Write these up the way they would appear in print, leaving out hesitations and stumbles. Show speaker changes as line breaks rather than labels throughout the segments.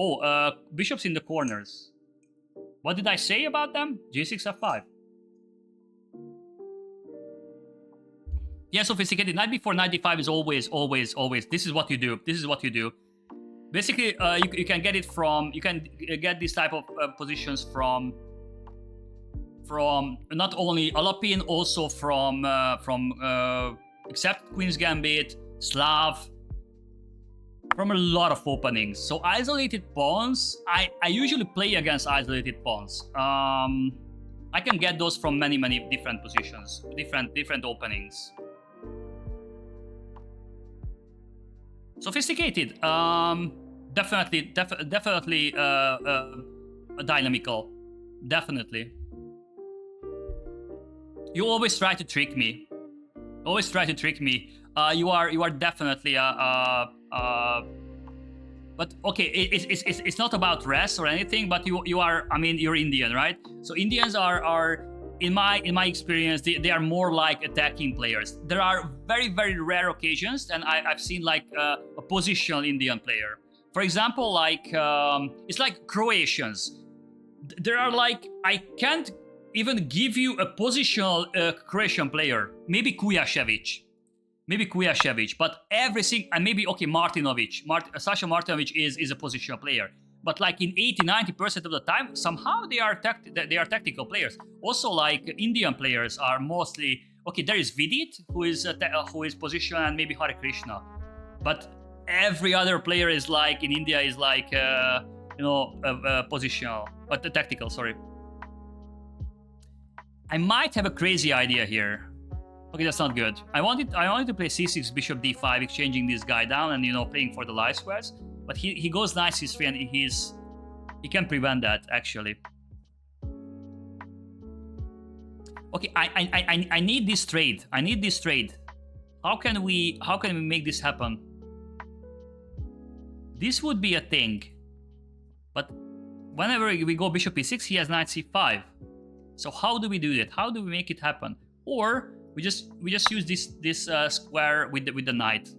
Oh, bishops in the corners. What did I say about them? G6, F5. Yeah, sophisticated. Knight before knight d5 is always. This is what you do. This is what you do. Basically, you can get it from. You can get this type of positions from not only Alapin, also from except Queen's Gambit, Slav, from a lot of openings. So isolated pawns, I usually play against isolated pawns. I can get those from many different positions, different openings. Sophisticated, definitely dynamical, definitely. You always try to trick me. Always try to trick me. You are definitely but okay, it's not about rest or anything. But you are. I mean, you're Indian, right? So Indians are in my experience, they are more like attacking players. There are very rare occasions, and I've seen like a positional Indian player. For example, like it's like Croatians. There are like, I can't even give you a positional Croatian player. Maybe Kujašević, but everything, and maybe okay, Martinovic. Sasha Martinovic is a positional player. But like in 80-90% of the time, somehow they are tactical players. Also, like Indian players are mostly okay. There is Vidit, who is positional, and maybe Hare Krishna. But every other player is like in India is like positional, but tactical. Sorry. I might have a crazy idea here. Okay, that's not good. I wanted to play c6, bishop d5, exchanging this guy down and playing for the light squares. But he goes knight c3 and he can prevent that actually. Okay, I need this trade. I need this trade. How can we make this happen? This would be a thing. But whenever we go bishop e6, he has knight c5. So how do we do that? How do we make it happen? Or we just use this square with the knight.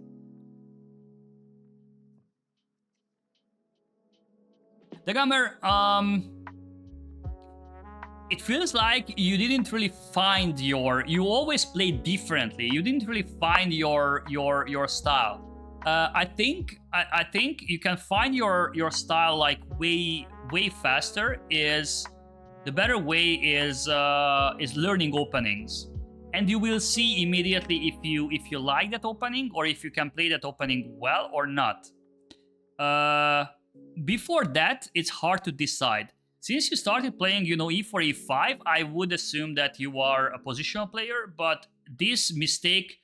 The Gamer, it feels like you didn't really find you always play differently. You didn't really find your style. I think you can find your style like way faster. The better way is learning openings, and you will see immediately if you like that opening or if you can play that opening well or not. Before that, it's hard to decide. Since you started playing, e4, e5, I would assume that you are a positional player, but this mistake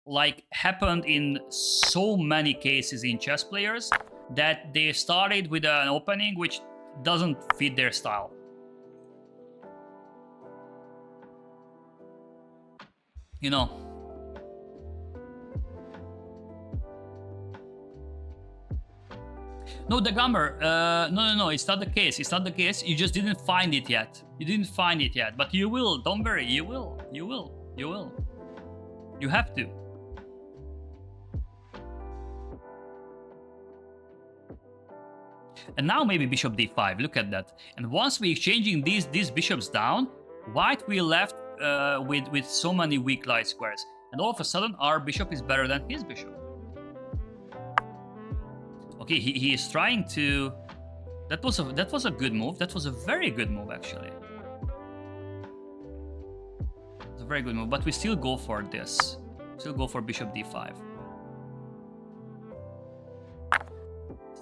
like happened in so many cases in chess players that they started with an opening which doesn't fit their style. No, the Gamer, no, it's not the case. It's not the case. You just didn't find it yet. But you will. Don't worry. You will. You have to. And now maybe bishop d5. Look at that. And once we're exchanging these bishops down, white will left with so many weak light squares. And all of a sudden, our bishop is better than his bishop. Okay, he is trying to. That was a good move. That was a very good move, actually. It's a very good move, but we still go for this. Still go for bishop d5.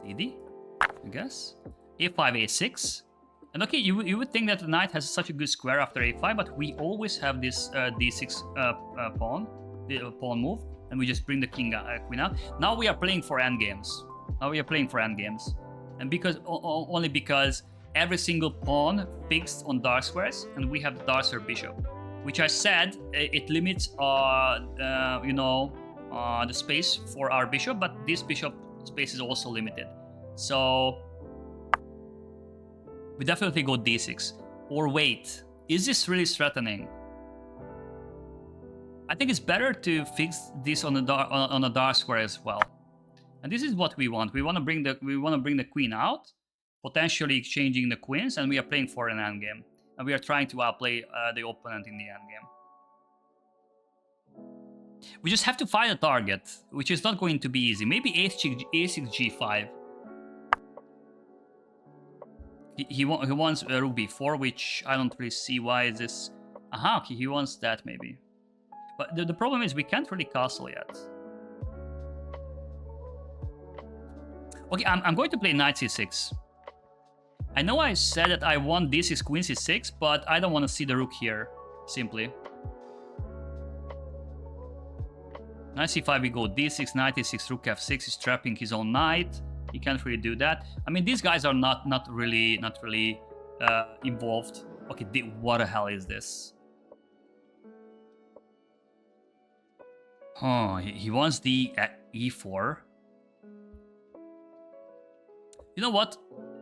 CD, I guess. a5, a6. And okay, you would think that the knight has such a good square after a5, but we always have this d6 pawn move, and we just bring the queen out. Now we are playing for endgames. And only because every single pawn fixed on dark squares, and we have the dark square bishop, which I said it limits the space for our bishop, but this bishop space is also limited. So we definitely go d6. Or wait, is this really threatening? I think it's better to fix this on a dark square as well. And this is what we want. We want to bring the queen out, potentially exchanging the queens, and we are playing for an endgame. And we are trying to outplay the opponent in the endgame. We just have to find a target, which is not going to be easy. Maybe a6 g5. He wants rook b4, which I don't really see why is this. Aha, okay, he wants that maybe. But the problem is we can't really castle yet. Okay, I'm going to play knight c6. I know I said that I want d6, queen c6, but I don't want to see the rook here, simply. Knight c5, we go d6, knight e6, rook f6. He's trapping his own knight. He can't really do that. I mean, these guys are not really involved. Okay, what the hell is this? Oh, he wants the e4. You know what?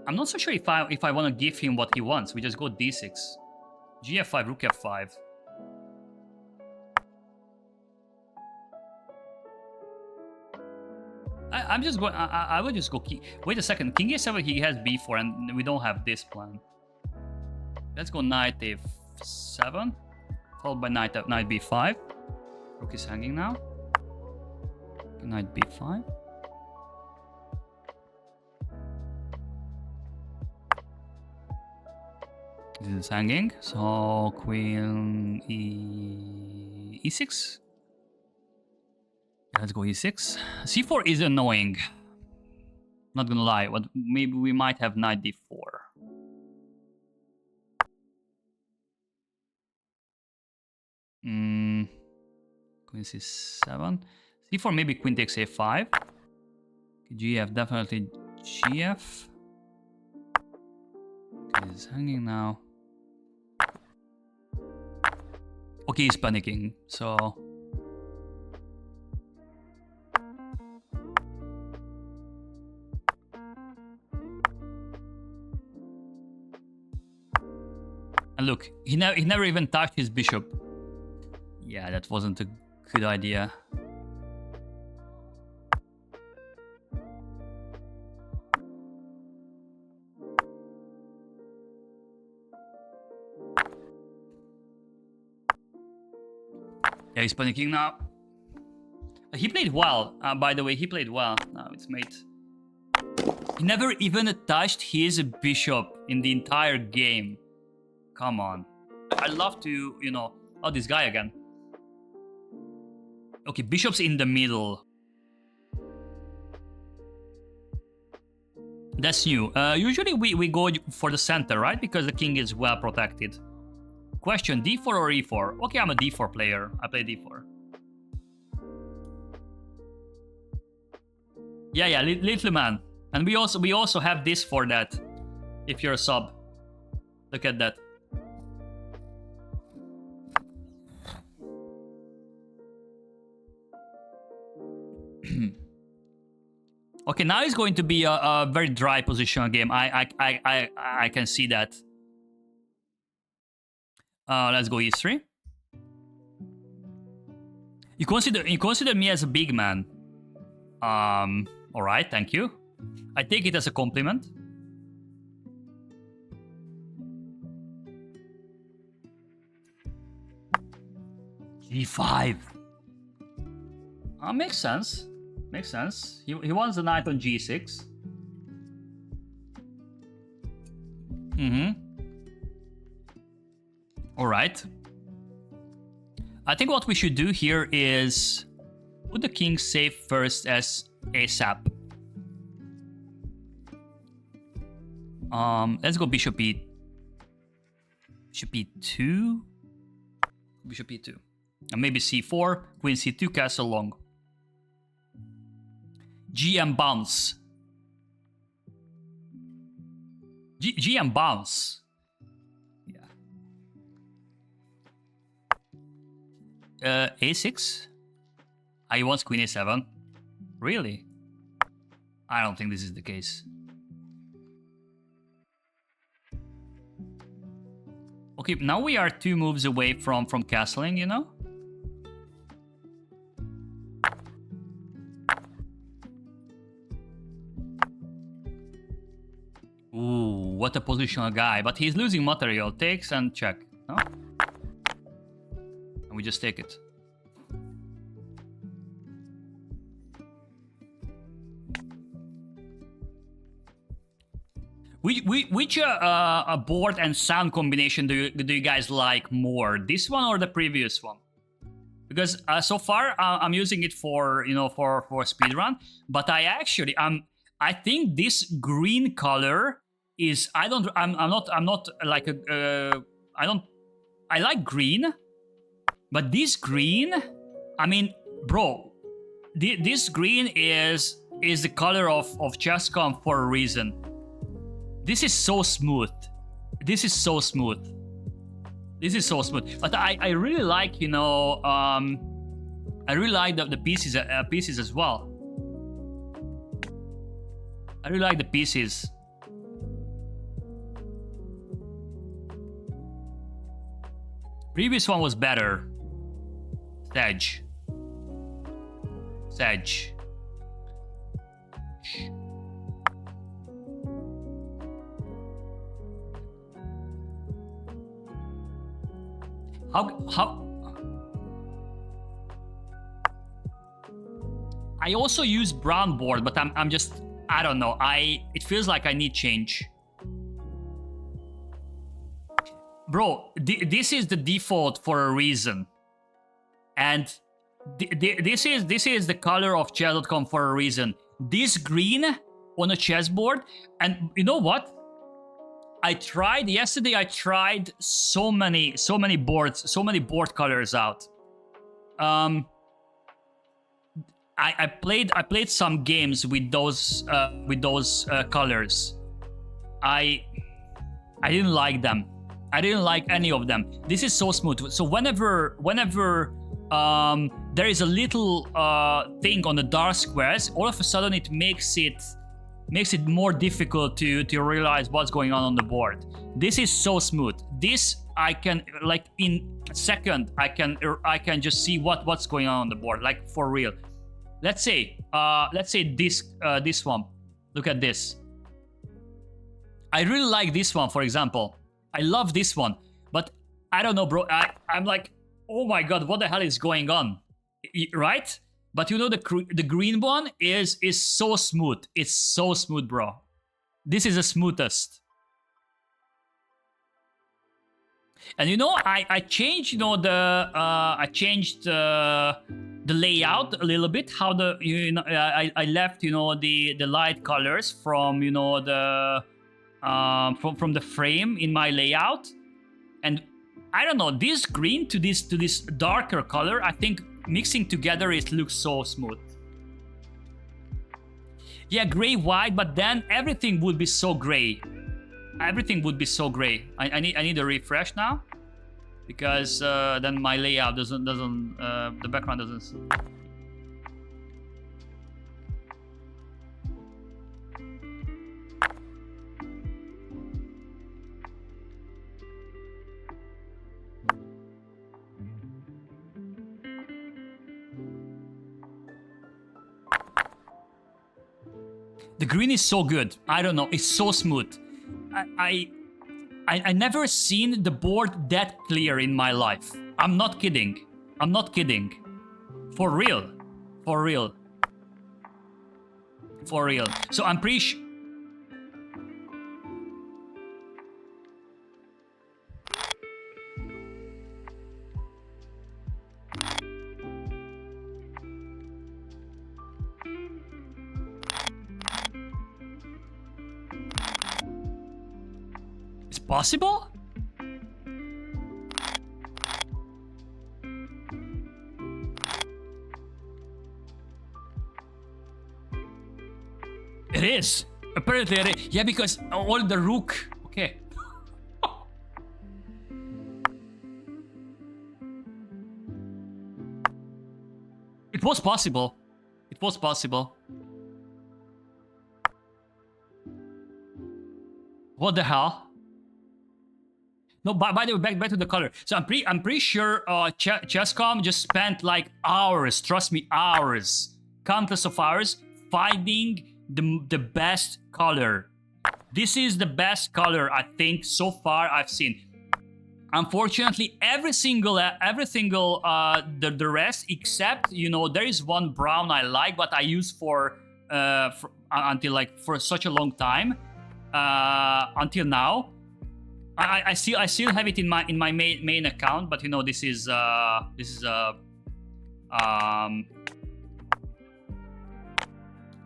I'm not so sure if I want to give him what he wants. We just go d6, gf5, rook f5. I'm just going. I would just go. Wait a second. King a7. He has b4, and we don't have this plan. Let's go knight a7, followed by knight b5. Rook is hanging now. Knight b5. This is hanging. So queen e6. Let's go e6. c4 is annoying. Not gonna lie. But maybe we might have knight d4. Queen c7. c4 maybe queen takes a5. gf definitely gf. Okay, he's hanging now. Okay, he's panicking. So. And look, he never even touched his bishop. Yeah, that wasn't a good idea. Yeah, he's panicking now. He played well, by the way, he played well. Now it's mate. He never even touched his bishop in the entire game. Come on. I'd love to, you know... Oh, this guy again. Okay, bishop's in the middle. That's new. Usually we go for the center, right? Because the king is well protected. Question, d4 or e4? Okay, I'm a d4 player. I play d4. Yeah, little man. And we also have this for that. If you're a sub. Look at that. Okay, now it's going to be a very dry positional game. I can see that. Let's go e3. You consider me as a big man. All right, thank you. I take it as a compliment. g5. Makes sense. Makes sense. He wants the knight on g6. Alright. I think what we should do here is put the king safe first as ASAP. Let's go bishop e2. Bishop e2. And maybe c4, queen c2, castle long. GM bounce. GM bounce. Yeah. A6. He wants queen a7. Really? I don't think this is the case. Okay, now we are 2 moves away from castling, you know? Ooh, what a positional guy. But he's losing material. Takes and check. No? And we just take it. Which board and sound combination do you guys like more? This one or the previous one? Because so far I'm using it for for speedrun, but I think this green color is I like green, but this green, I mean, bro, this green is the color of Chesscom for a reason. This is so smooth. This is so smooth. This is so smooth. But I really like, I really like the pieces as well. I really like the pieces. Previous one was better. Sedge. How I also use brown board, but I'm just, I don't know. It feels like I need change. Bro, this is the default for a reason. And this is the color of chess.com for a reason. This green on a chessboard, and you know what? Yesterday I tried so many boards, so many board colors out. I played some games with those colors. I didn't like them. I didn't like any of them. This is so smooth. So whenever there is a little thing on the dark squares, all of a sudden it makes it more difficult to realize what's going on the board. This is so smooth. This I can, like, in a second I can just see what's going on the board, like, for real. Let's say this one. Look at this. I really like this one, for example. I love this one, but I don't know, bro. I'm like, oh my god, what the hell is going on, right? But you know, the green one is so smooth. It's so smooth, bro. This is the smoothest. And you know, I changed, you know, the layout a little bit. How I left, you know, the light colors from, you know, the from the frame in my layout. And I don't know, this green to this darker color, I think mixing together it looks so smooth. Yeah, gray white, but then everything would be so gray. Everything would be so gray. I need a refresh now, because then my layout doesn't the background doesn't. The green is so good. I don't know. It's so smooth. I never seen the board that clear in my life. I'm not kidding. I'm not kidding. For real. For real. For real. So I'm pretty sure. Possible? It is. Apparently it is. Yeah, because all the rook. Okay. It was possible. It was possible. What the hell? No, by the way, back to the color. So I'm pretty sure Chesscom just spent like hours, trust me, hours, countless of hours finding the best color. This is the best color I think so far I've seen. Unfortunately, every single the rest except, you know, there is one brown I like, but I use for until like for such a long time until now. I still have it in my main account, but you know, this is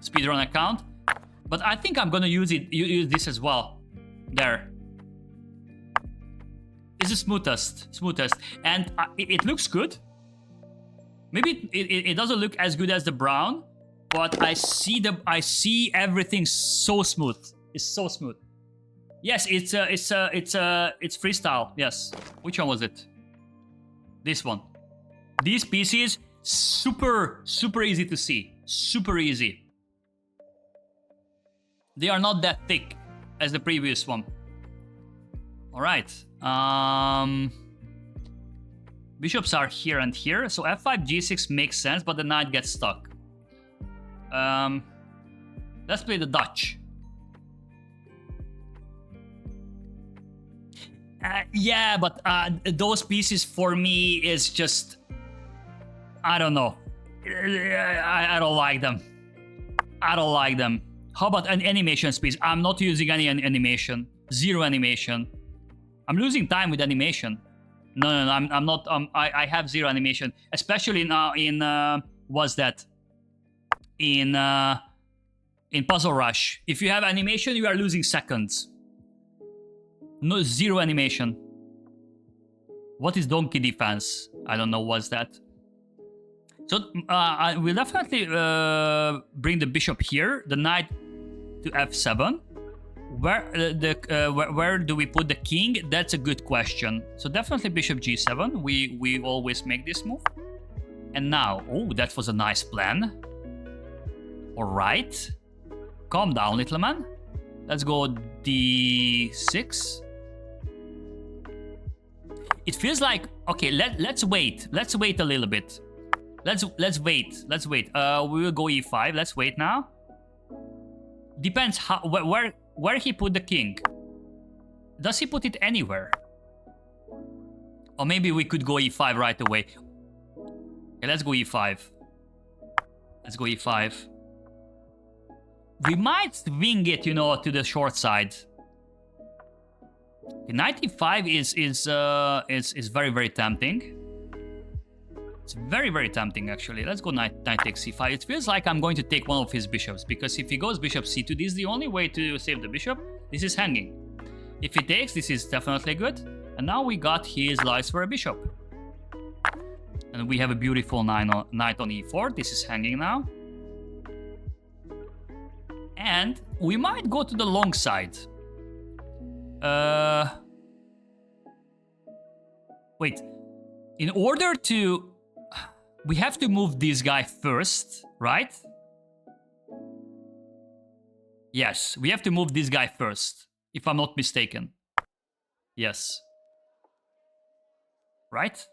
speedrun account. But I think I'm gonna use this as well. There. It's the smoothest, and it looks good. Maybe it doesn't look as good as the brown, but I see everything so smooth. It's so smooth. Yes, it's freestyle. Yes. Which one was it? This one. These pieces super easy to see. Super easy. They are not that thick as the previous one. All right. Bishops are here and here, so f5 g6 makes sense, but the knight gets stuck. Let's play the Dutch. Yeah, but those pieces for me is just, I don't know. I don't like them. I don't like them. How about an animation piece? I'm not using any animation. Zero animation. I'm losing time with animation. No, I'm not. I have zero animation, especially now in what's that? In Puzzle Rush. If you have animation, you are losing seconds. No, zero animation. What is donkey defense? I don't know what's that. So I will definitely bring the bishop here, the knight to f7. Where do we put the king? That's a good question. So definitely bishop g7. We always make this move. And now, oh, that was a nice plan. All right, calm down, little man. Let's go d6. It feels like, okay, let's wait. Let's wait a little bit. Let's wait. Let's wait. We will go e5. Let's wait now. Depends how where he put the king. Does he put it anywhere? Or maybe we could go e5 right away. Okay, let's go e5. Let's go e5. We might swing it, you know, to the short side. Okay, knight e5 is very tempting. It's very tempting, actually. Let's go knight takes c5. It feels like I'm going to take one of his bishops, because if he goes bishop c2, this is the only way to save the bishop. This is hanging. If he takes, this is definitely good. And now we got his lies for a bishop. And we have a beautiful knight on e4. This is hanging now. And we might go to the long side. Wait. In order to... We have to move this guy first, right? Yes, we have to move this guy first, if I'm not mistaken. Yes. Right?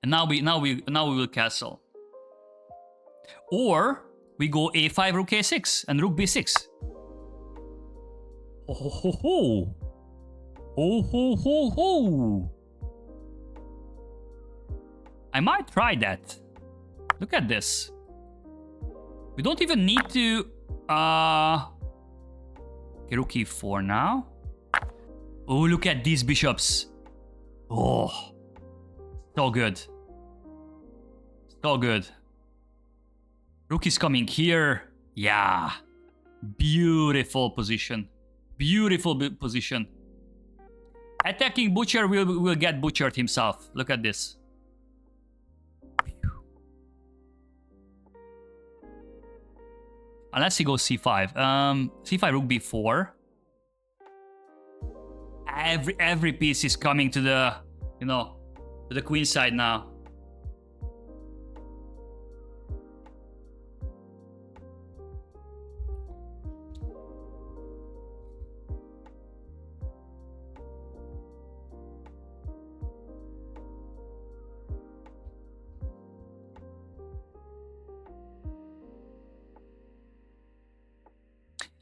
And now we will castle. Or we go a5, rook a6, and rook b6. Oh ho ho ho! Oh ho ho ho! I might try that. Look at this. We don't even need to... Okay, rook e4 now. Oh, look at these bishops. Oh. So good. So good. Rook is coming here. Yeah. Beautiful position. Beautiful position. Attacking butcher will get butchered himself. Look at this. Unless he goes c5. C5, rook b4. Every piece is coming to the, you know, to the queen side now.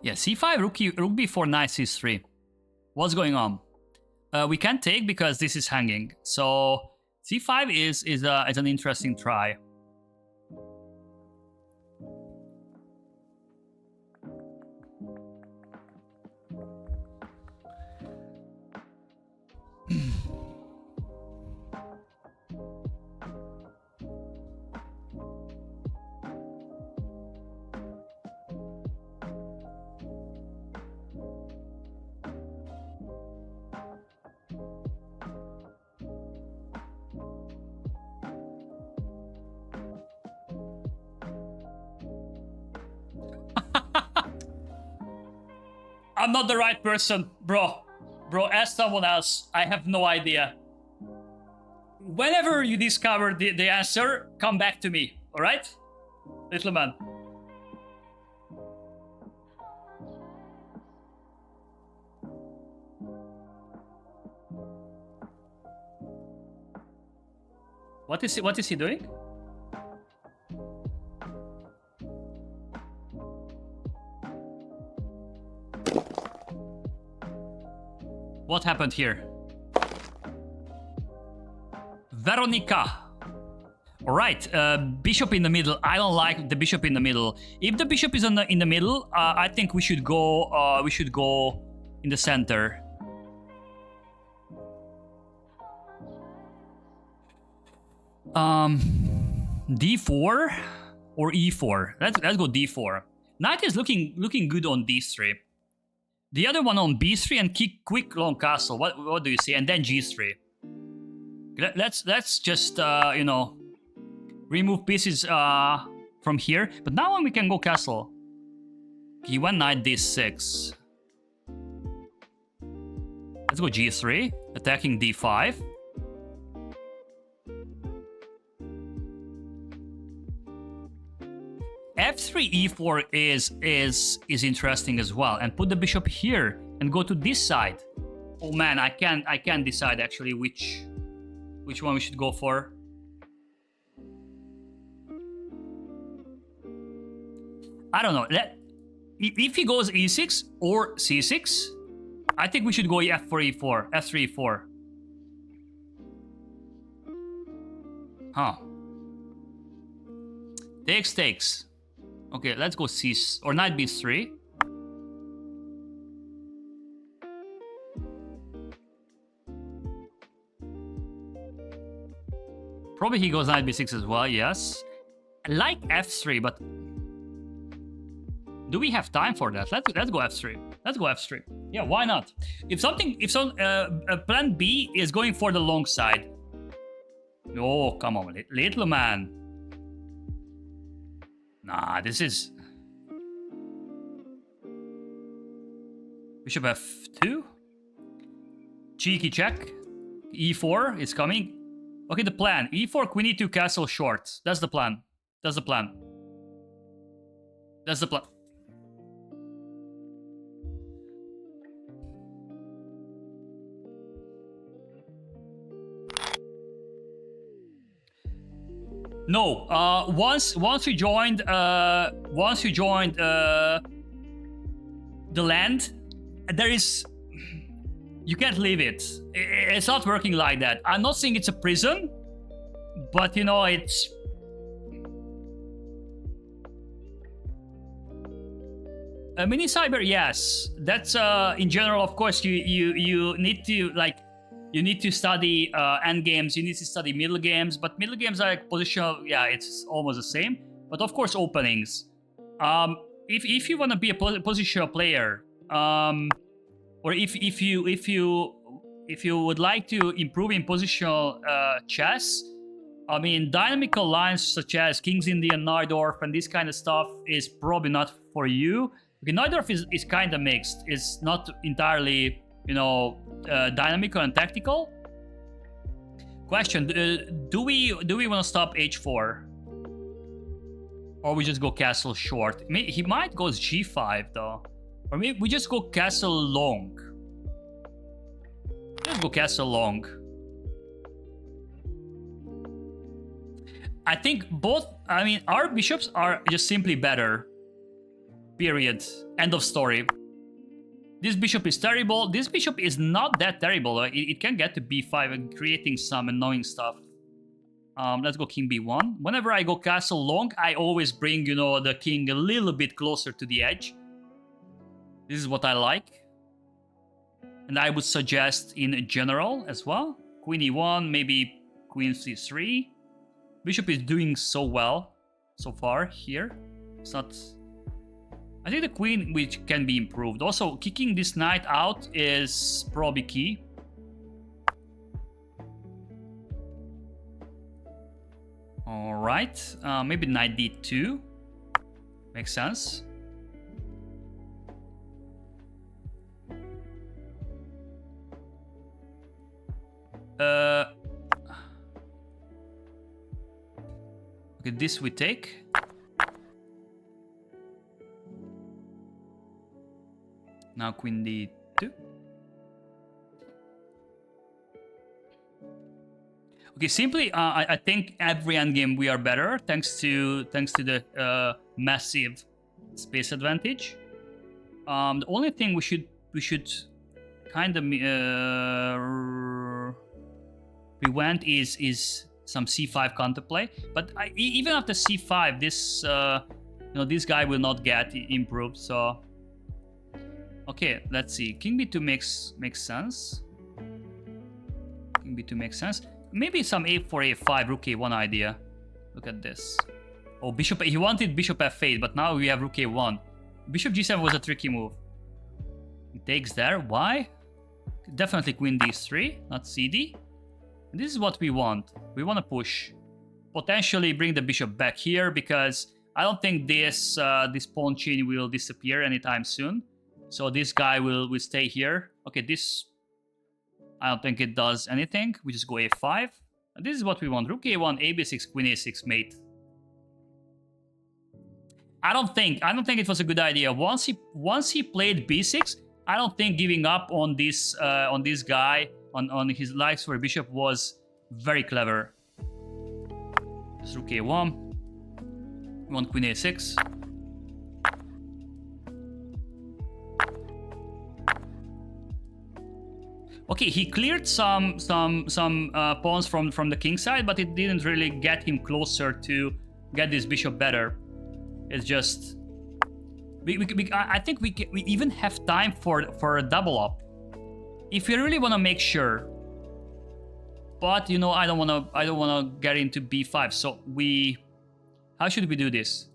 Yeah, c5, rook b4, knight c3. What's going on? We can't take because this is hanging. So c5 is an interesting try. I'm not the right person, bro. Bro, ask someone else. I have no idea. Whenever you discover the answer, come back to me, alright? Little man. What is he doing? What happened here? Veronica. All right, bishop in the middle. I don't like the bishop in the middle. If the bishop is in the middle, I think we should go. In the center. D4 or E4. Let's go D4. Knight is looking good on D3. The other one on B3 and quick long castle. What do you say? And then G3. Let's just you know, remove pieces from here. But now we can go castle. He went knight D6. Let's go G3, attacking D5. F3 E4 is interesting as well, and put the bishop here and go to this side. Oh man, I can't decide actually which one we should go for. I don't know. If he goes E6 or C6, I think we should go F4 E4, F3 E4. Huh. Takes. Okay, let's go C or knight B3. Probably he goes knight B6 as well, yes. I like F3, but do we have time for that? Let's go F3. Let's go F3. Yeah, why not? If plan B is going for the long side. Oh, come on, little man. Nah, this is... Bishop F2. Cheeky check. E4 is coming. Okay, the plan. E4, queen E2, castle short. That's the plan. That's the plan. That's the plan. No, once you joined the land, there is, you can't leave it. It's not working like that. I'm not saying it's a prison, but you know, it's a mini cyber. Yes, that's in general. Of course, you need to like. You need to study end games, you need to study middle games, but middle games are like positional, yeah, it's almost the same. But of course, openings. If you want to be a positional player, or if you would like to improve in positional chess, I mean, dynamical lines such as King's Indian, Najdorf, and this kind of stuff is probably not for you. Okay, Najdorf is kind of mixed. It's not entirely, you know, dynamical and tactical. Question: do we want to stop H4, or we just go castle short? He might go G5 though, or maybe we just go castle long. Let's go castle long. I think both. I mean, our bishops are just simply better. Period. End of story. This bishop is terrible. This bishop is not that terrible. It can get to b5 and creating some annoying stuff. Let's go king b1. Whenever I go castle long, I always bring, you know, the king a little bit closer to the edge. This is what I like. And I would suggest in general as well. Queen e1, maybe queen c3. Bishop is doing so well so far here. It's not... I think the queen, which can be improved. Also, kicking this knight out is probably key. All right, maybe knight d2 makes sense. Okay, this we take. Now queen d2. Okay, simply, I think every endgame we are better thanks to the massive space advantage. The only thing we should kind of prevent is some c5 counterplay. But even after c5, this you know, this guy will not get improved. So okay, let's see. King b2 makes sense. King b2 makes sense. Maybe some a4, a5, rook a1 idea. Look at this. Oh, bishop. He wanted bishop f8, but now we have rook a1. Bishop g7 was a tricky move. He takes there. Why? Definitely queen d3, not cd. And this is what we want. We want to push. Potentially bring the bishop back here, because I don't think this this pawn chain will disappear anytime soon. So this guy will stay here. Okay, this... I don't think it does anything. We just go a5. And this is what we want. Rook a1, ab6, queen a6, mate. I don't think it was a good idea. Once he played b6, I don't think giving up on this guy on his likes for bishop was very clever. Just rook a1. We want queen a6. Okay, he cleared some pawns from the king side, but it didn't really get him closer to get this bishop better. It's just I think we even have time for a double up if we really want to make sure. But you know, I don't want to get into b5. So how should we do this?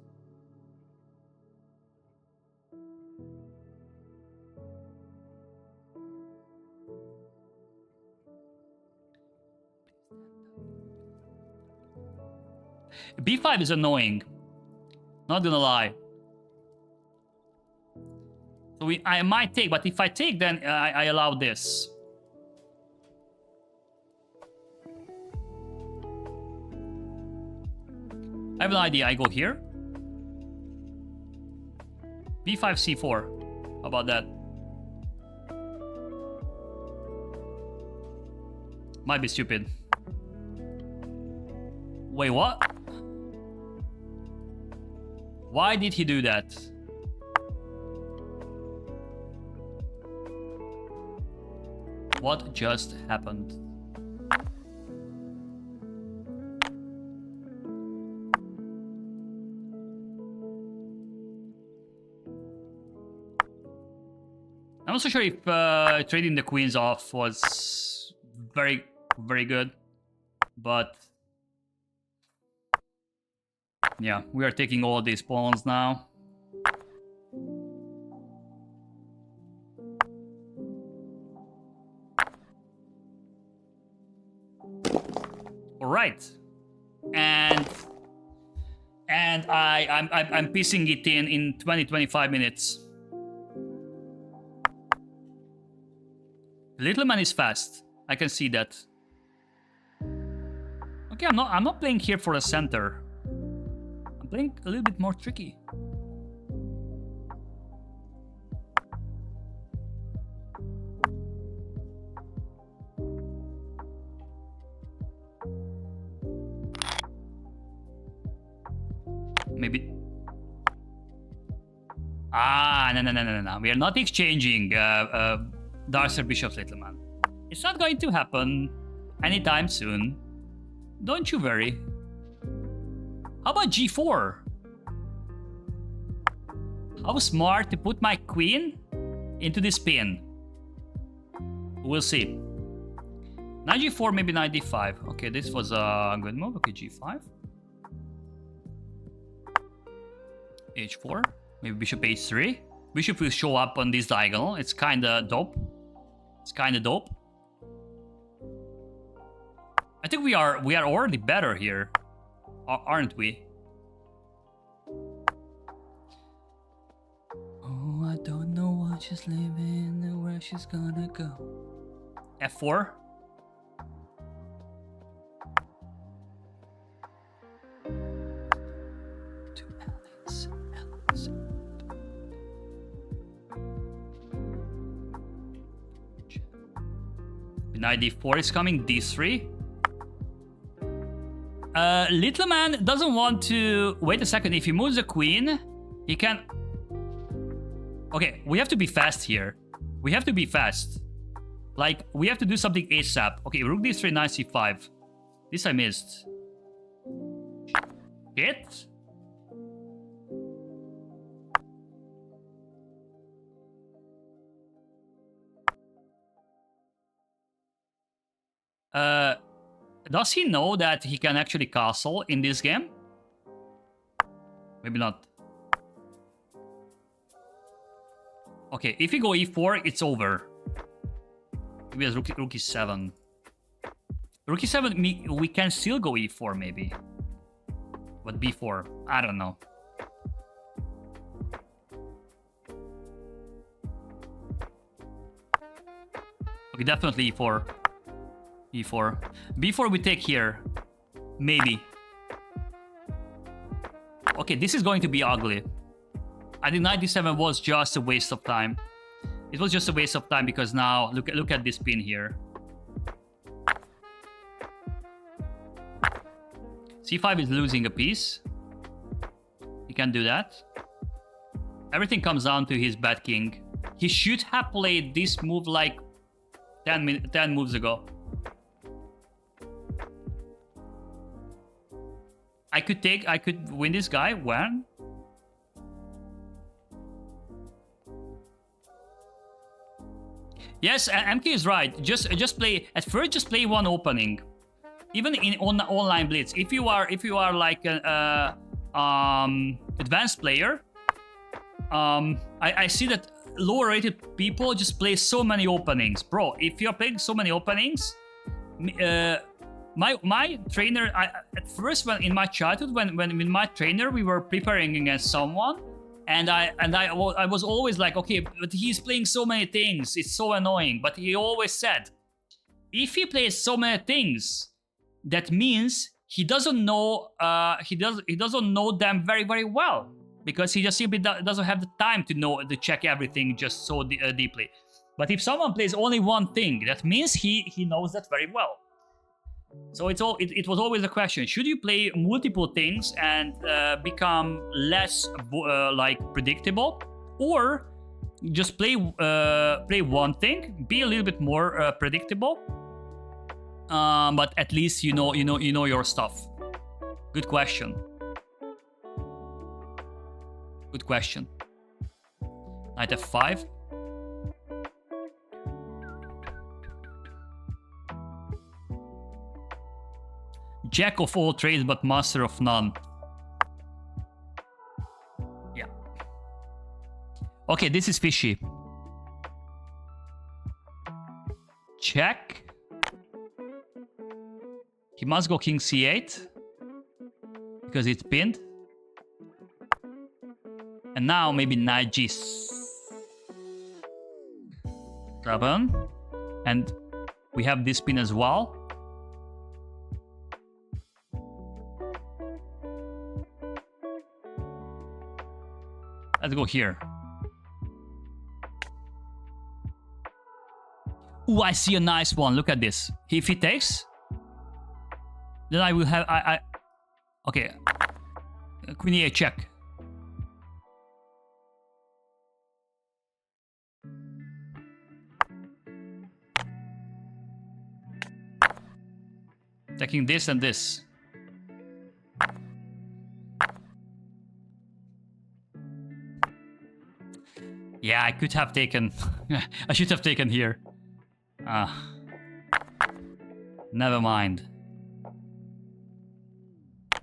b5 is annoying, not gonna lie. So I might take, but if I take, then I allow this. I have an idea. I go here. b5, c4. How about that? Might be stupid. Wait, what? Why did he do that? What just happened? I'm not so sure if trading the queens off was very, very good, but yeah, we are taking all these pawns now. All right, and I'm piecing it in 20-25 minutes. Little man is fast. I can see that. Okay, I'm not playing here for a center. I'm playing a little bit more tricky. Maybe Ah, no. We are not exchanging Darcy Bishop's Little Man. It's not going to happen anytime soon. Don't you worry. How about G4? How smart to put my queen into this pin? We'll see. Knight G4, maybe Knight D5. Okay, this was a good move. Okay, G5. H4. Maybe Bishop H3. Bishop will show up on this diagonal. It's kinda dope. It's kinda dope. I think we are already better here, aren't we? Oh, I don't know what she's living or where she's gonna go. F4. Knight D4 is coming. D3. Little man doesn't want to... Wait a second. If he moves the queen, he can... Okay, we have to be fast here. We have to be fast. Like, we have to do something ASAP. Okay, Rook D3, Knight C5. This I missed. Hit. Does he know that he can actually castle in this game? Maybe not. Okay, if we go E4, it's over. Maybe as Rook E7. Rook E7, we can still go E4 maybe. But B4, I don't know. Okay, definitely E4. E4. B4 we take here. Maybe. Okay, this is going to be ugly. I think Knight D7 was just a waste of time. It was just a waste of time because now look at this pin here. C5 is losing a piece. He can't do that. Everything comes down to his bad king. He should have played this move like 10 moves ago. I could win this guy when? Yes, MK is right. Just play at first. Just play one opening, even in online blitz. If you are like an advanced player, I see that lower rated people just play so many openings, bro. If you're playing so many openings, my trainer, at first when in my childhood when with my trainer we were preparing against someone. And I was always like, okay, but he's playing so many things. It's so annoying. But he always said, if he plays so many things, that means he doesn't know he doesn't know them very, very well, because he just simply doesn't have the time to check everything just so deeply. But if someone plays only one thing, that means he knows that very well. So it was always a question: should you play multiple things and become less like predictable, or just play one thing, be a little bit more predictable, but at least you know your stuff? Good question. Good question. Knight F5. Jack of all trades, but master of none. Yeah. Okay, this is fishy. Check. He must go king c8 because it's pinned. And now maybe knight g7. And we have this pin as well. Let's go here. Ooh, I see a nice one. Look at this. If he takes, then I will have... Okay. Queen e8 check. Taking this and this. Yeah, I could have taken... I should have taken here. Never mind.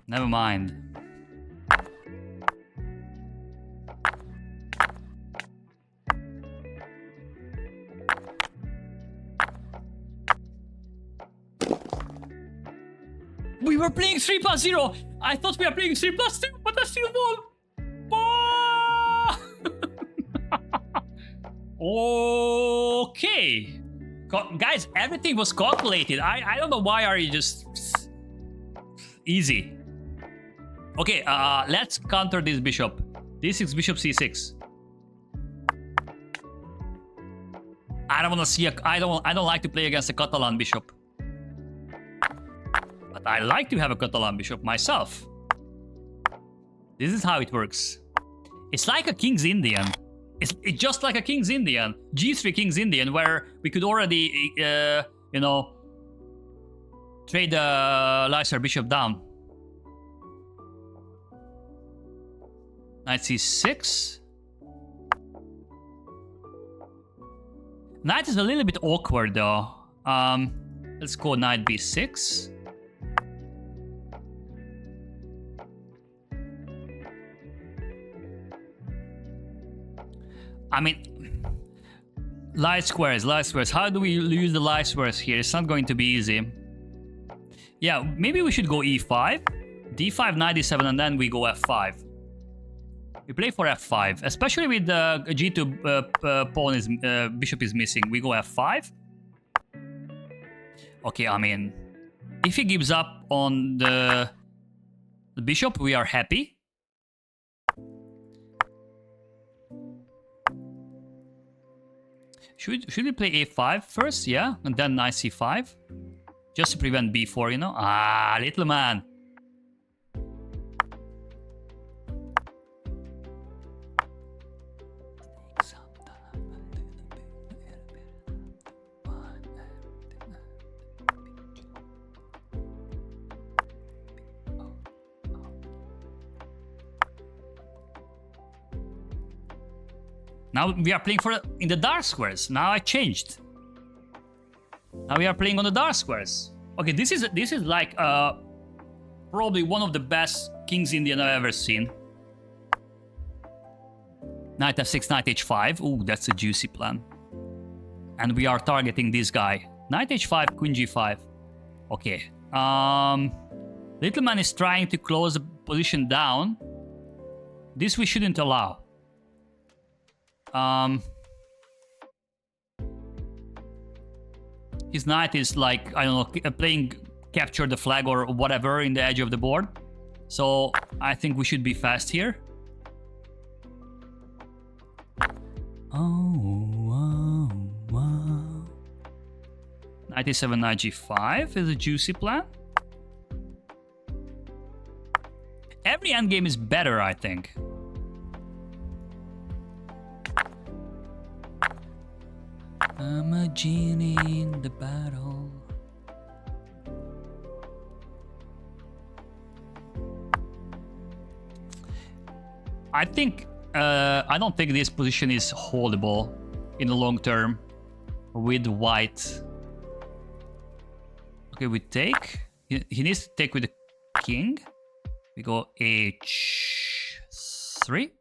Never mind. We were playing 3+0. I thought we were playing 3+2, but I still won. Oh! Okay. Guys, everything was calculated. I don't know why are you just... Easy. Okay, let's counter this bishop. D6, bishop c6. I don't want to see a... I don't like to play against a Catalan bishop. But I like to have a Catalan bishop myself. This is how it works. It's like a King's Indian. It's just like a King's Indian. G3 King's Indian, where we could already, you know, trade the Leicester bishop down. Knight c6. Knight is a little bit awkward though. Let's go knight b6. I mean, light squares. How do we use the light squares here? It's not going to be easy. Yeah, maybe we should go e5, d5, knight d7, and then we go f5. We play for f5, especially with the g2 pawn is bishop is missing. We go f5. Okay, I mean, if he gives up on the bishop, we are happy. Should we play a5 first? Yeah, and then knight c5, just to prevent b4. You know, little man. Now we are playing in the dark squares. Now I changed. Now we are playing on the dark squares. Okay, this is like probably one of the best King's Indian I've ever seen. Knight f6, knight h5. Ooh, that's a juicy plan. And we are targeting this guy. Knight h5, queen g5. Okay. Little man is trying to close the position down. This we shouldn't allow. His knight is like, I don't know, playing capture the flag or whatever in the edge of the board. So I think we should be fast here. Oh, wow. Knight e7, knight g5 is a juicy plan. Every endgame is better, I think. I'm a genie in the battle. I don't think this position is holdable in the long term with white. Okay, we take. He needs to take with the king. We go h3.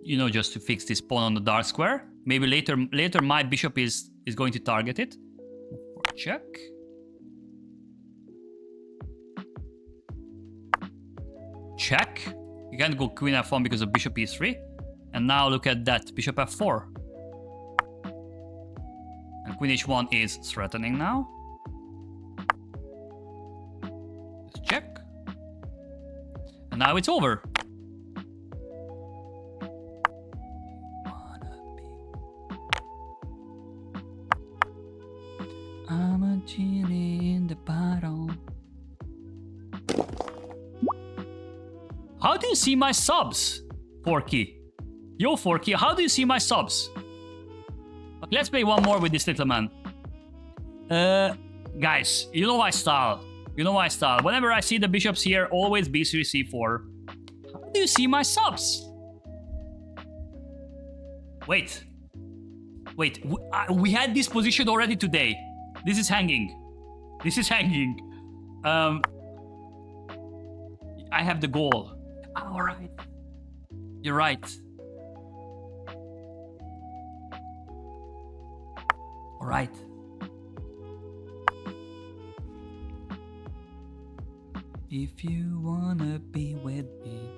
You know, just to fix this pawn on the dark square. Maybe later my bishop is going to target it. Check. Check. You can't go queen f1 because of bishop e3. And now look at that, bishop f4. And queen h1 is threatening now. Let's check. And now it's over. I'm a genie in the battle. How do you see my subs, Forky? Yo, Forky, how do you see my subs? Okay, let's play one more with this little man. Guys, you know my style. You know my style. Whenever I see the bishops here, always b3, c4. How do you see my subs? Wait. Wait, we had this position already today. This is hanging. This is hanging. I have the goal. All right. You're right. All right. If you wanna be with me.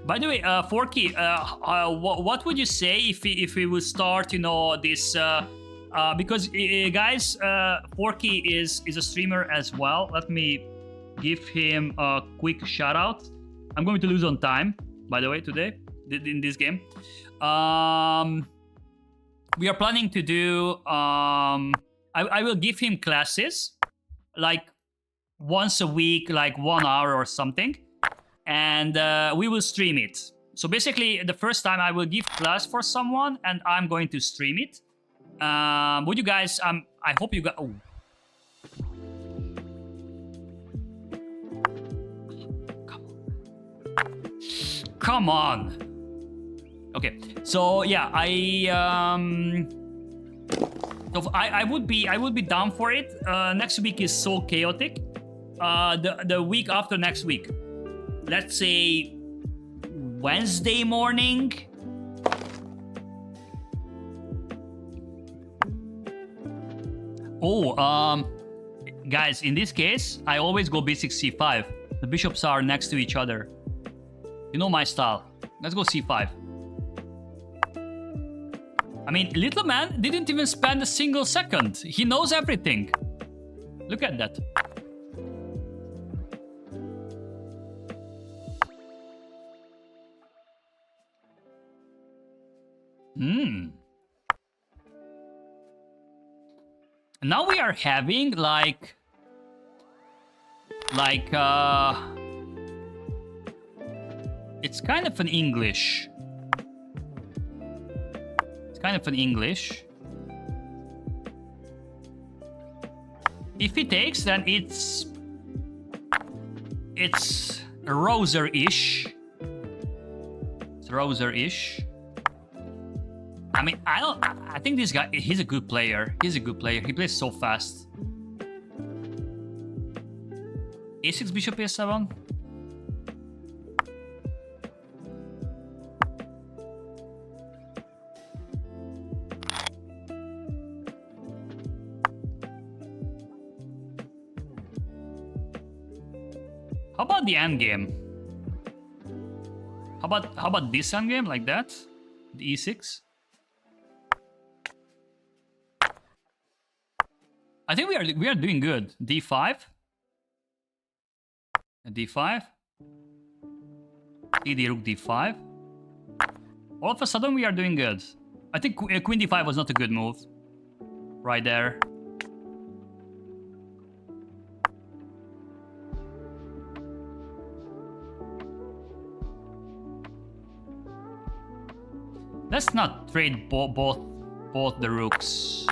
By the way, Forky, what would you say if we would start, you know, this? Because guys, Forky is a streamer as well. Let me give him a quick shout out. I'm going to lose on time, by the way, today in this game. We are planning to do. I will give him classes, like once a week, like 1 hour or something, and we will stream it. So basically, the first time I will give class for someone, and I'm going to stream it. Would you guys? I hope you got. Oh. Come on. Okay, so yeah, I would be down for it. Next week is so chaotic. The week after next week, let's say Wednesday morning. Oh, guys, in this case, I always go b6, c5. The bishops are next to each other. You know my style. Let's go c5. I mean, little man didn't even spend a single second. He knows everything. Look at that. Now we are having like it's kind of an English. It's kind of an English. If he takes, then it's Roser-ish. It's Roser-ish. I mean, I think this guy, he's a good player. He's a good player. He plays so fast. A6 bishop a7. How about the endgame? How about this endgame like that? The e6. I think we are doing good. D5. D5. CD rook D5. All of a sudden we are doing good. I think Queen D5 was not a good move. Right there. Let's not trade both the rooks.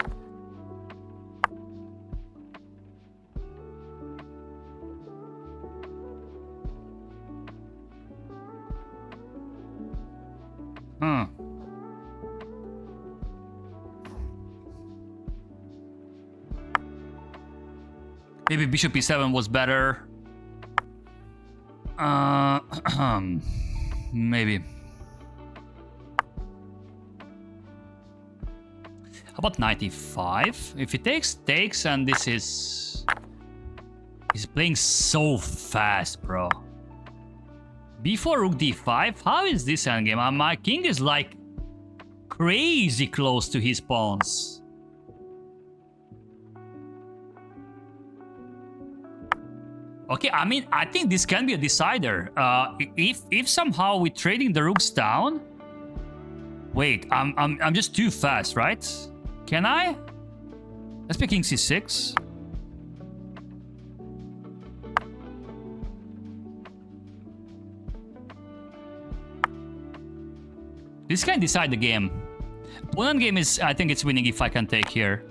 Maybe bishop e7 was better. Maybe. How about knight e5? If he takes, and this is... He's playing so fast, bro. b4 rook d5? How is this endgame? My king is like crazy close to his pawns. Okay, I mean, I think this can be a decider. If somehow we're trading the rooks down... Wait, I'm just too fast, right? Can I? Let's play king c6. This can decide the game. One game is, I think it's winning if I can take here.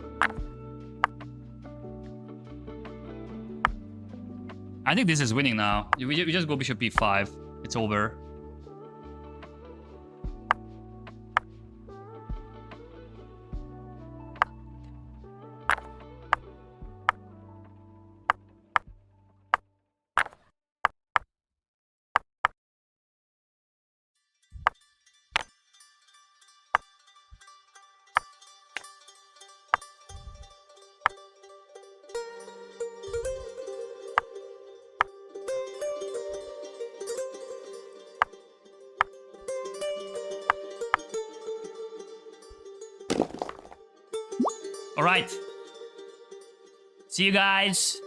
I think this is winning now. We just go bishop b5. It's over. All right. See you guys.